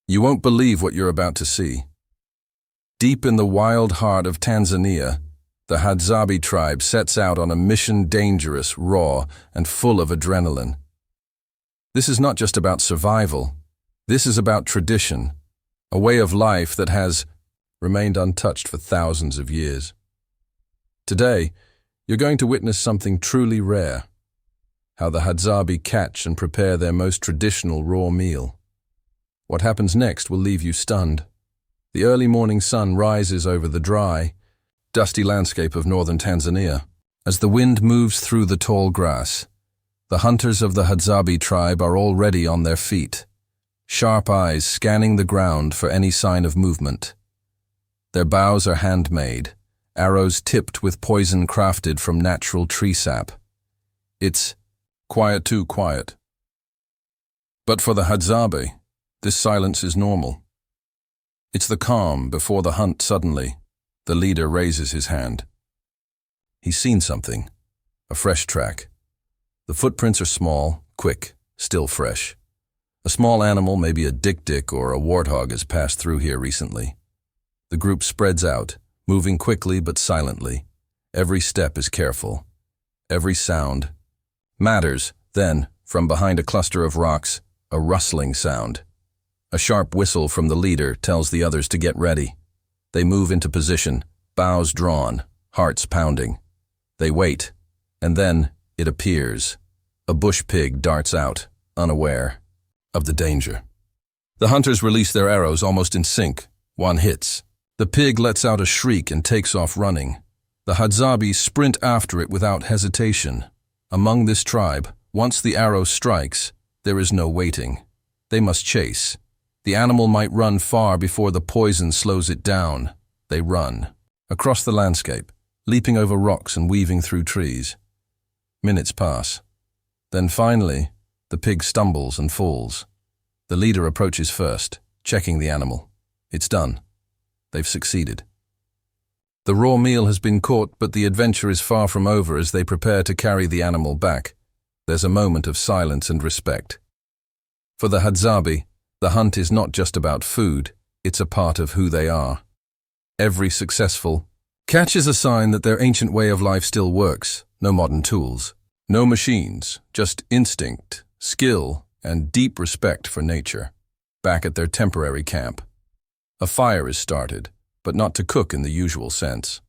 You won't believe what you're about to see. Deep in the wild heart of Tanzania, the Hadzabe tribe sets out on a mission dangerous, raw, and full of adrenaline. This is not just about survival. This is about tradition, a way of life that has remained untouched for thousands of years. Today, you're going to witness something truly rare: how the Hadzabe catch and prepare their most traditional raw meal. What happens next will leave you stunned. The early morning sun rises over the dry, dusty landscape of northern Tanzania. As the wind moves through the tall grass, the hunters of the Hadzabe tribe are already on their feet, sharp eyes scanning the ground for any sign of movement. Their bows are handmade, arrows tipped with poison crafted from natural tree sap. It's quiet, too quiet. But for the Hadzabe, this silence is normal. It's the calm before the hunt. Suddenly, the leader raises his hand. He's seen something, a fresh track. The footprints are small, quick, still fresh. A small animal, maybe a dik-dik or a warthog, has passed through here recently. The group spreads out, moving quickly but silently. Every step is careful. Every sound matters. Then, from behind a cluster of rocks, a rustling sound. A sharp whistle from the leader tells the others to get ready. They move into position, bows drawn, hearts pounding. They wait, and then it appears. A bush pig darts out, unaware of the danger. The hunters release their arrows almost in sync. One hits. The pig lets out a shriek and takes off running. The Hadzabe sprint after it without hesitation. Among this tribe, once the arrow strikes, there is no waiting. They must chase. The animal might run far before the poison slows it down. They run. Across the landscape, leaping over rocks and weaving through trees. Minutes pass. Then finally, the pig stumbles and falls. The leader approaches first, checking the animal. It's done. They've succeeded. The raw meal has been caught, but the adventure is far from over as they prepare to carry the animal back. There's a moment of silence and respect. For the Hadzabe, the hunt is not just about food, it's a part of who they are. Every successful catch is a sign that their ancient way of life still works. No modern tools, no machines, just instinct, skill, and deep respect for nature. Back at their temporary camp, a fire is started, but not to cook in the usual sense.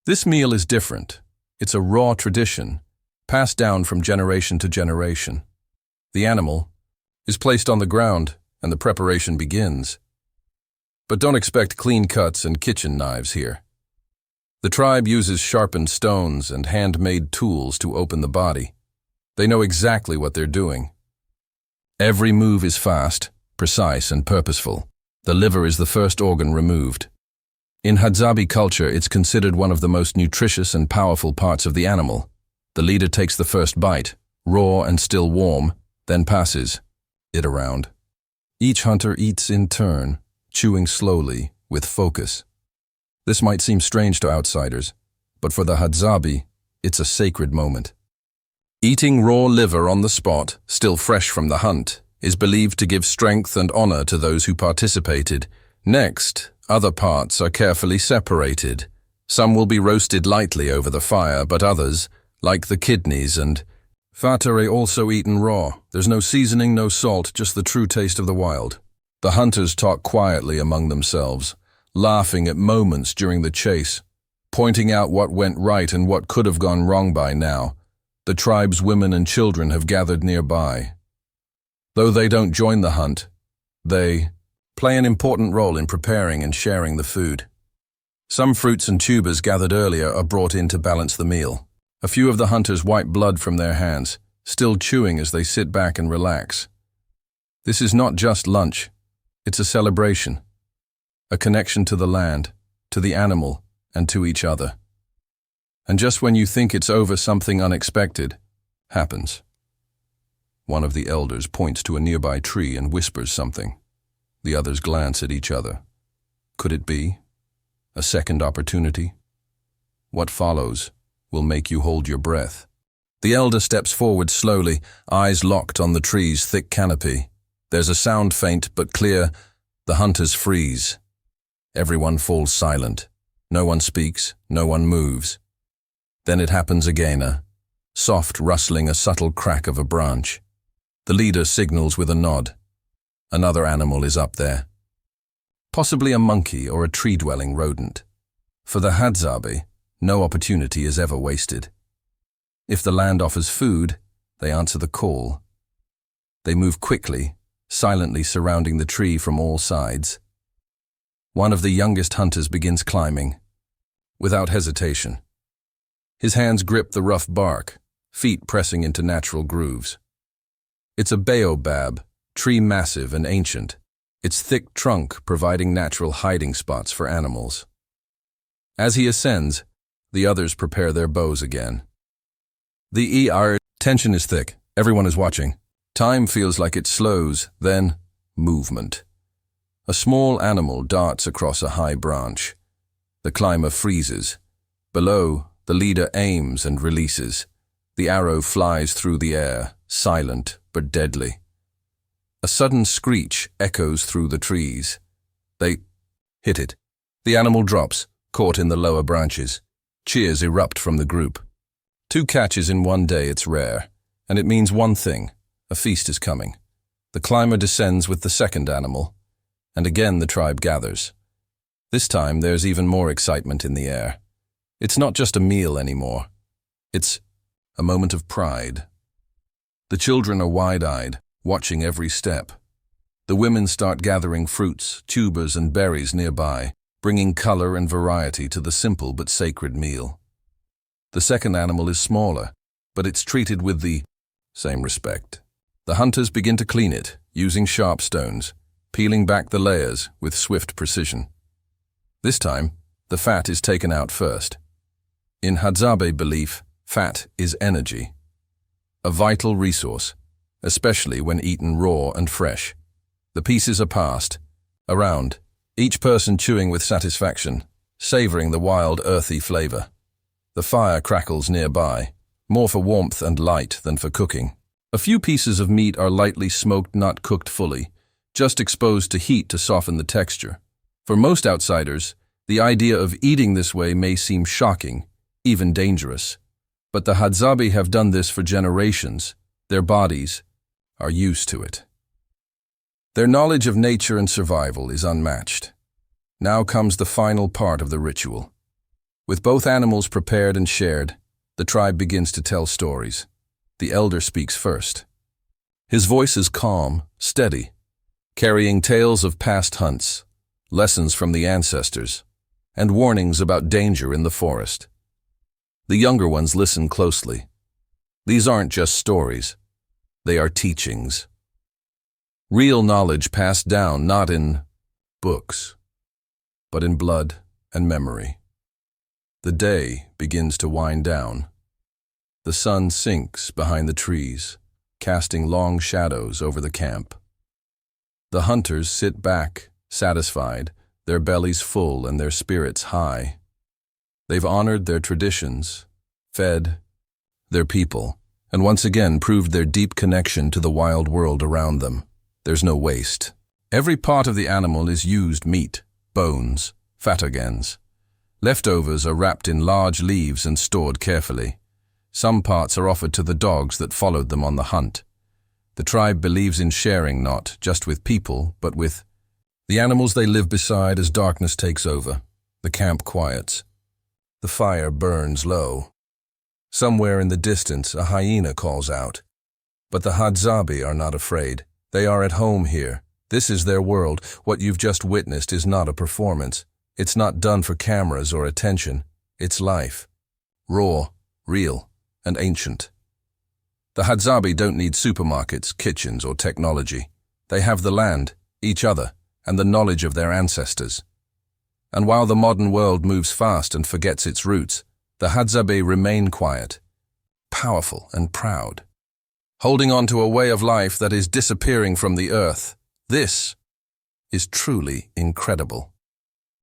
This meal is different. It's a raw tradition, passed down from generation to generation. The animal is placed on the ground, and the preparation begins. But don't expect clean cuts and kitchen knives here. The tribe uses sharpened stones and handmade tools to open the body. They know exactly what they're doing. Every move is fast, precise, and purposeful. The liver is the first organ removed. In Hadzabe culture, it's considered one of the most nutritious and powerful parts of the animal. The leader takes the first bite, raw and still warm, then passes it around. Each hunter eats in turn, chewing slowly, with focus. This might seem strange to outsiders, but for the Hadzabe, it's a sacred moment. Eating raw liver on the spot, still fresh from the hunt, is believed to give strength and honor to those who participated. Next, other parts are carefully separated. Some will be roasted lightly over the fire, but others, like the kidneys and fatare, also eaten raw. There's no seasoning, no salt, just the true taste of the wild. The hunters talk quietly among themselves, laughing at moments during the chase, pointing out what went right and what could have gone wrong by now. The tribe's women and children have gathered nearby. Though they don't join the hunt, they play an important role in preparing and sharing the food. Some fruits and tubers gathered earlier are brought in to balance the meal. A few of the hunters wipe blood from their hands, still chewing as they sit back and relax. This is not just lunch, it's a celebration, a connection to the land, to the animal, and to each other. And just when you think it's over, something unexpected happens. One of the elders points to a nearby tree and whispers something. The others glance at each other. Could it be a second opportunity? What follows will make you hold your breath. The elder steps forward slowly, eyes locked on the tree's thick canopy. There's a sound faint but clear. The hunters freeze. Everyone falls silent. No one speaks, no one moves. Then it happens again, a soft rustling, a subtle crack of a branch. The leader signals with a nod. Another animal is up there. Possibly a monkey or a tree-dwelling rodent. For the Hadzabe, no opportunity is ever wasted. If the land offers food, they answer the call. They move quickly, silently surrounding the tree from all sides. One of the youngest hunters begins climbing, without hesitation. His hands grip the rough bark, feet pressing into natural grooves. It's a baobab, tree massive and ancient, its thick trunk providing natural hiding spots for animals. As he ascends, the others prepare their bows again. The tension is thick, everyone is watching. Time feels like it slows, then movement. A small animal darts across a high branch. The climber freezes. Below, the leader aims and releases. The arrow flies through the air, silent but deadly. A sudden screech echoes through the trees. They hit it. The animal drops, caught in the lower branches. Cheers erupt from the group. 2 catches in one day, it's rare, and it means one thing: a feast is coming. The climber descends with the second animal, and again the tribe gathers. This time there's even more excitement in the air. It's not just a meal anymore. It's a moment of pride. The children are wide-eyed, watching every step. The women start gathering fruits, tubers, and berries nearby, bringing color and variety to the simple but sacred meal. The second animal is smaller, but it's treated with the same respect. The hunters begin to clean it, using sharp stones, peeling back the layers with swift precision. This time, the fat is taken out first. In Hadzabe belief, fat is energy, a vital resource, especially when eaten raw and fresh. The pieces are passed around, each person chewing with satisfaction, savoring the wild, earthy flavor. The fire crackles nearby, more for warmth and light than for cooking. A few pieces of meat are lightly smoked, not cooked fully, just exposed to heat to soften the texture. For most outsiders, the idea of eating this way may seem shocking, even dangerous. But the Hadzabe have done this for generations. Their bodies are used to it. Their knowledge of nature and survival is unmatched. Now comes the final part of the ritual. With both animals prepared and shared, the tribe begins to tell stories. The elder speaks first. His voice is calm, steady, carrying tales of past hunts, lessons from the ancestors, and warnings about danger in the forest. The younger ones listen closely. These aren't just stories. They are teachings. Real knowledge passed down not in books, but in blood and memory. The day begins to wind down. The sun sinks behind the trees, casting long shadows over the camp. The hunters sit back, satisfied, their bellies full and their spirits high. They've honored their traditions, fed their people, and once again proved their deep connection to the wild world around them. There's no waste. Every part of the animal is used: meat, bones, fat organs. Leftovers are wrapped in large leaves and stored carefully. Some parts are offered to the dogs that followed them on the hunt. The tribe believes in sharing not just with people, but with the animals they live beside. As darkness takes over, the camp quiets. The fire burns low. Somewhere in the distance, a hyena calls out. But the Hadzabe are not afraid. They are at home here. This is their world. What you've just witnessed is not a performance. It's not done for cameras or attention. It's life. Raw, real, and ancient. The Hadzabe don't need supermarkets, kitchens, or technology. They have the land, each other, and the knowledge of their ancestors. And while the modern world moves fast and forgets its roots, the Hadzabe remain quiet, powerful, and proud, holding on to a way of life that is disappearing from the earth. This is truly incredible.